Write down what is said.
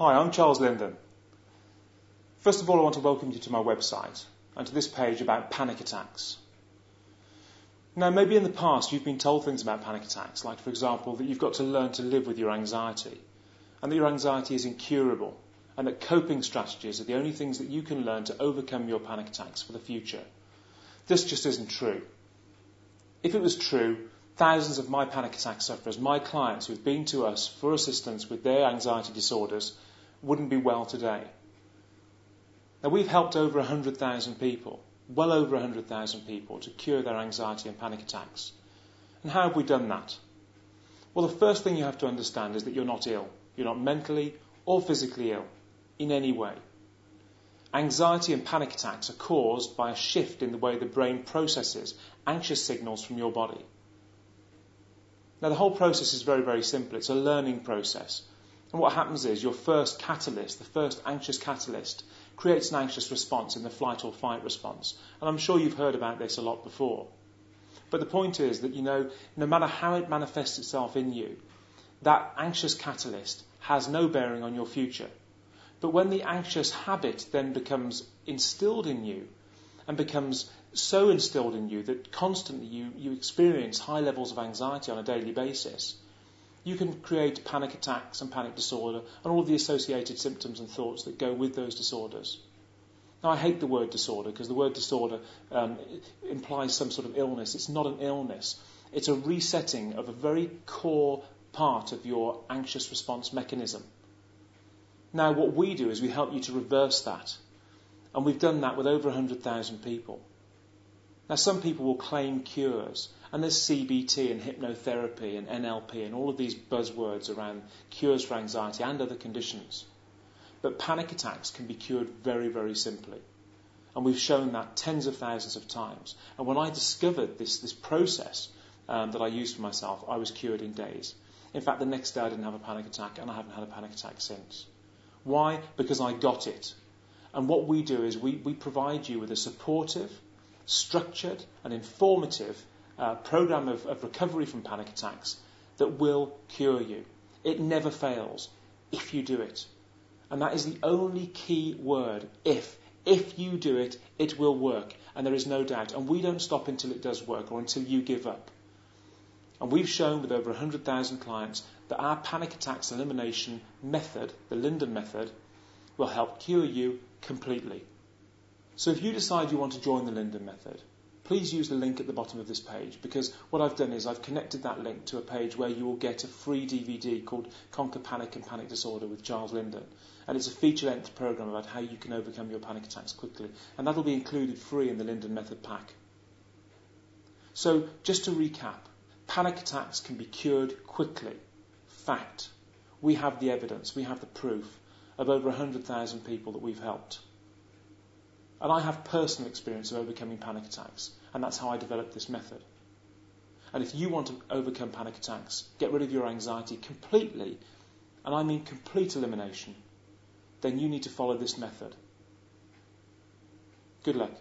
Hi, I'm Charles Linden. First of all, I want to welcome you to my website and to this page about panic attacks. Now, maybe in the past you've been told things about panic attacks, like, for example, that you've got to learn to live with your anxiety, and that your anxiety is incurable, and that coping strategies are the only things that you can learn to overcome your panic attacks for the future. This just isn't true. If it was true, thousands of my panic attack sufferers, my clients who've been to us for assistance with their anxiety disorders, wouldn't be well today. Now, we've helped over 100,000 people, well over 100,000 people, to cure their anxiety and panic attacks. And how have we done that? Well, the first thing you have to understand is that you're not ill. You're not mentally or physically ill in any way. Anxiety and panic attacks are caused by a shift in the way the brain processes anxious signals from your body. Now, the whole process is very, very simple. It's a learning process. And what happens is your first catalyst, the first anxious catalyst, creates an anxious response in the flight or fight response. And I'm sure you've heard about this a lot before. But the point is that, no matter how it manifests itself in you, that anxious catalyst has no bearing on your future. But when the anxious habit then becomes instilled in you and becomes so instilled in you that constantly you experience high levels of anxiety on a daily basis, you can create panic attacks and panic disorder and all of the associated symptoms and thoughts that go with those disorders. Now, I hate the word disorder because the word disorder implies some sort of illness. It's not an illness. It's a resetting of a very core part of your anxious response mechanism. Now, what we do is we help you to reverse that. And we've done that with over 100,000 people. Now, some people will claim cures, and there's CBT and hypnotherapy and NLP and all of these buzzwords around cures for anxiety and other conditions. But panic attacks can be cured very, very simply. And we've shown that tens of thousands of times. And when I discovered this process that I used for myself, I was cured in days. In fact, the next day I didn't have a panic attack, and I haven't had a panic attack since. Why? Because I got it. And what we do is we provide you with a supportive, structured and informative program of recovery from panic attacks that will cure you. It never fails if you do it. And that is the only key word, if. If you do it, it will work. And there is no doubt. And we don't stop until it does work or until you give up. And we've shown with over 100,000 clients that our panic attacks elimination method, the Linden method, will help cure you completely. So if you decide you want to join the Linden method, please use the link at the bottom of this page, because what I've done is I've connected that link to a page where you will get a free DVD called Conquer Panic and Panic Disorder with Charles Linden. And it's a feature-length program about how you can overcome your panic attacks quickly. And that'll be included free in the Linden method pack. So just to recap, panic attacks can be cured quickly. Fact. We have the evidence, we have the proof of over 100,000 people that we've helped. And I have personal experience of overcoming panic attacks, and that's how I developed this method. And if you want to overcome panic attacks, get rid of your anxiety completely, and I mean complete elimination, then you need to follow this method. Good luck.